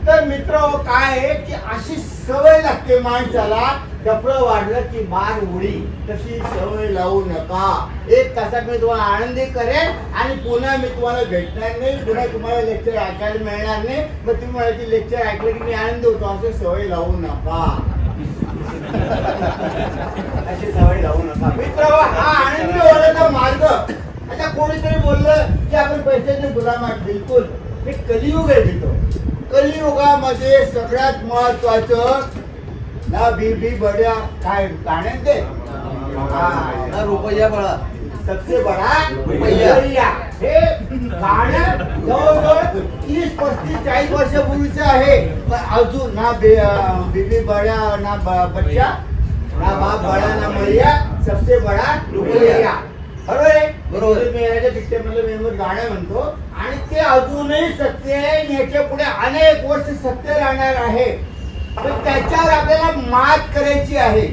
तर मित्र काय आहे की अशी सवय लागते माणसाला, डफळं वाढलं की मार उडी, तशी सवय लावू नका. 1 तासात मी तुम्हाला आनंदी करेन आणि पुन्हा मी तुम्हाला भेटणार नाही, पुन्हा तुम्हाला लेक्चर ऐकायला मिळणार नाही. मग तुम्ही म्हणायची लेक्चर ऐकलं की मी आनंद होतो, अशी सवय लावू नका. अशी सवय लावू नका मित्र. हा आनंदी होण्याचा मार्ग. आता कोणीतरी बोललं की आपण पैशाचे गुलाम आहात. बिलकुल, हे कलियुग आहे मित्र. कलियुगामध्ये सगळ्यात महत्वाचं ना बीबी बड्या काय गाण्यात ते ना रुपया बळा सबसे बडा रुपया. हे गाणं जवळजवळ 30-35-40 वर्षापूर्वीचं आहे. पण अजून ना बीबी बड्या ना बच्चा ना बाप बडा ना मैया, सबसे बडा रुपया. बरोबर आहे. बरोबर. मी याच्या पिक्चरमधलं मेमोर गाणं म्हणतो आणि ते अजूनही सत्य आहे. याच्या पुढे अनेक वर्ष सत्य राहणार आहे. पण त्याच्यावर आपल्याला मात करायची आहे.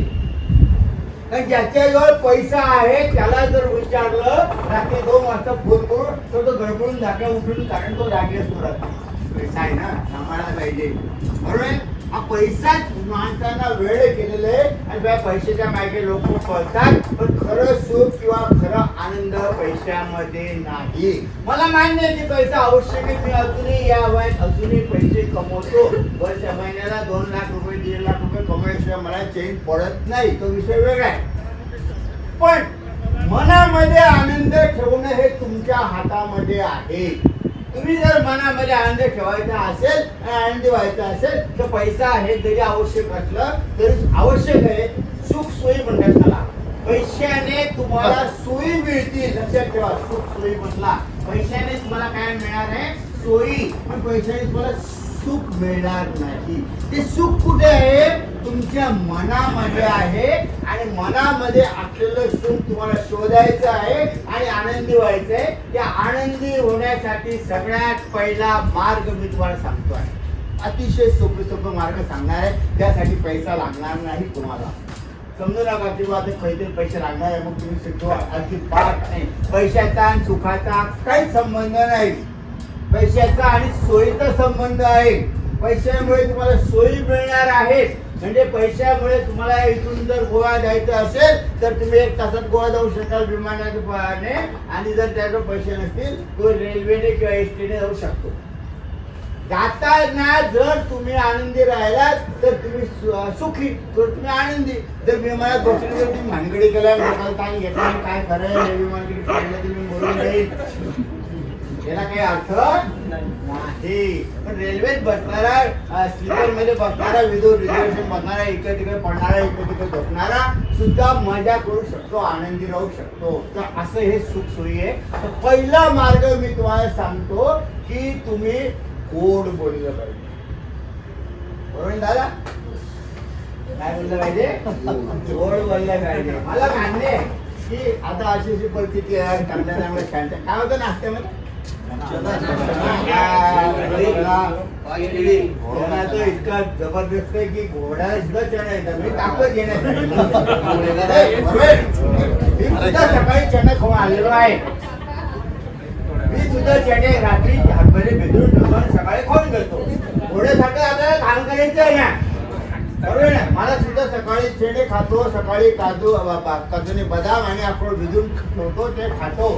कारण ज्याच्याजवळ पैसा आहे त्याला जर विचारलं रात्री 2 वाजता फोन करून तर तो गडबडून जागा उठून, कारण तो जागेच करत पैसा आहे ना, सांभाळायला पाहिजे. बरोबर आहे. हा पैसाच माणसांना वेळ केलेला आहे आणि त्या पैशाच्या मागे लोक पळतात. पण खरं सुख किंवा खरं आनंद पैशामध्ये नाही. मला मान्य आहे की पैसा आवश्यक आहे. मी अजूनही या वयात अजूनही पैसे कमवतो. वर्षा महिन्याला 2 लाख रुपये 1.5 लाख रुपये कमवल्याशिवाय मला चैन पडत नाही, तो विषय वेगळा आहे. पण मनामध्ये आनंद ठेवणं हे तुमच्या हातामध्ये आहे. तुम्ही जर मनामध्ये आनंद ठेवायचा असेल आणि आनंदी व्हायचा असेल तर पैसा हे जरी आवश्यक असलं तरी आवश्यक आहे. सुख सोयी म्हणतात त्याला. पैशाने तुम्हाला सोयी मिळतील. लक्षात ठेवा, सुख सोयी म्हटला. पैशाने तुम्हाला काय मिळणार आहे? सोयी. पण पैशाने तुम्हाला सुख मिळणार नाही. ते सुख कुठे आहे? तुमच्या मनामध्ये आहे. आणि मनामध्ये असलेलं सुख तुम्हाला शोधायचं आहे आणि आनंदी व्हायचं आहे. त्या आनंदी होण्यासाठी सगळ्यात पहिला मार्ग मी तुम्हाला सांगतोय. अतिशय सोपे मार्ग सांगणार आहे. त्यासाठी पैसा लागणार नाही तुम्हाला. समजू नका किंवा आता काहीतरी पैसे लागणार आहे मग तुम्ही शिकवा, अजिबात नाही. पैशाचा आणि सुखाचा काही संबंध नाही. पैशाचा आणि सोयीचा संबंध आहे. पैशामुळे तुम्हाला सोयी मिळणार आहेत. म्हणजे पैशामुळे तुम्हाला इथून जर गोवा जायचं असेल तर तुम्ही 1 तासात गोवा जाऊ शकाल विमानाने. आणि जर त्याच्यावर पैसे नसतील तो रेल्वेने किंवा एसटीने जाऊ शकतो. जाताना जर तुम्ही आनंदी राहिलात तर तुम्ही सुखी, तर तुम्ही आनंदी. जर विमानात बसले तर तुम्ही भानगडी केल्या, लोकांना ताण घेतला, काय खरंय विमान किती पडलं तुम्ही बोलून जाईल, याला काही अर्थ नाही. पण रेल्वेत बसणारा, स्लीपर मध्ये बसणारा, विदाउट रिझर्वेशन बसणारा, इकडे तिकडे पडणारा, इकडे तिकडे झोपणारा सुद्धा मजा करू शकतो, आनंदी राहू शकतो. तर असं हे सुख सोयी आहे. तर पहिला मार्ग मी तुम्हाला सांगतो की तुम्ही गोड बोललं पाहिजे. बरोबर दादा? काय बोललं पाहिजे? गोड बोललं पाहिजे. मला मान्य आहे की आता अशी परिस्थिती आहे. चांगल्या शांत काय होतं नाश्त्यामध्ये इतका जबरदस्त आहे की घोड्याला सुद्धा चणा येतात. मी ताकद घेण्यासाठी मी सुद्धा सकाळी चणा खाऊन आलेलो आहे. मी सुद्धा चणे रात्री हातभरे भिजून ठेवून सकाळी खाऊन घेतो. घोड्यासारखं आपल्याला काम करायचं आहे ना. बरोबर ना. मला सुद्धा सकाळी चणे खातो, सकाळी काजूने बदाम आणि अक्रोड भिजून ठेवतो, ते खातो.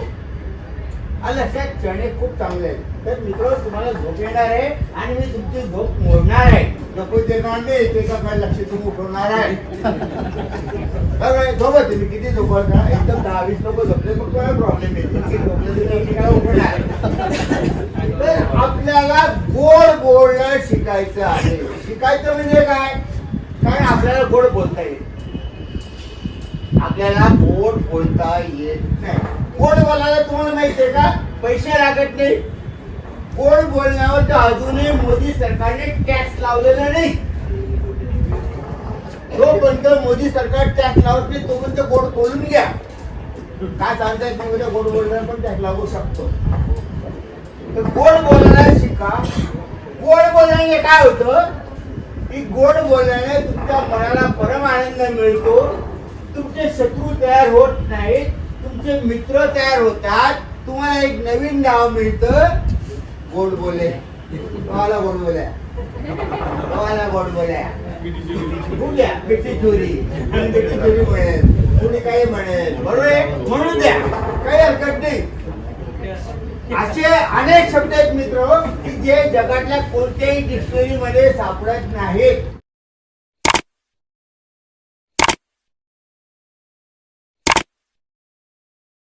लक्षात चणे खूप चांगले आहेत. तर मित्र तुम्हाला झोप येणार आहे आणि मी तुमची झोप मोडणार आहे. नको ते नॉनव्हेज ते का काय लक्ष तुम्ही उठवणार आहे. झोपत तुम्ही किती झोपल का? एकदम 10-20 लोक झोपले मग काय प्रॉब्लेम येते. उठवणार. तर आपल्याला गोड बोलणं शिकायचं आहे. शिकायचं म्हणजे काय? कारण आपल्याला गोड बोलता येईल. आपल्याला गोड बोलता येत नाही. गोड बोलायला तुम्हाला माहिती आहे का? पैसे लागत नाही. गोड बोलण्यावर तर अजूनही मोदी सरकारने टॅक्स लावलेला नाही. जोपर्यंत मोदी सरकार टॅक्स लावत नाही तोपर्यंत गोड बोलून घ्या. काय सांगतायत मी उद्या गोड बोलण्यावर पण टॅक्स लागू शकतो. तर गोड बोलायला शिका. गोड बोलण्याने काय होतं की गोड बोलण्याने तुमच्या मनाला परम आनंद मिळतो. तुमचे शत्रू तयार होत नाहीत, तुमचे मित्र तयार होतात, तुम्हाला एक नवीन नाव मिळतं, गोड बोले. गावाला गोड बोल्या गावाला गोड बोल्या बोलल्या पिठी चोरी पिठी चोरी म्हणेल कुणी काही म्हणेल बरोबर आहे म्हणून द्या काही हरकत नाही असे अनेक शब्द आहेत मित्र की जे जगातल्या कोणत्याही डिक्शनरी मध्ये सापडत नाहीत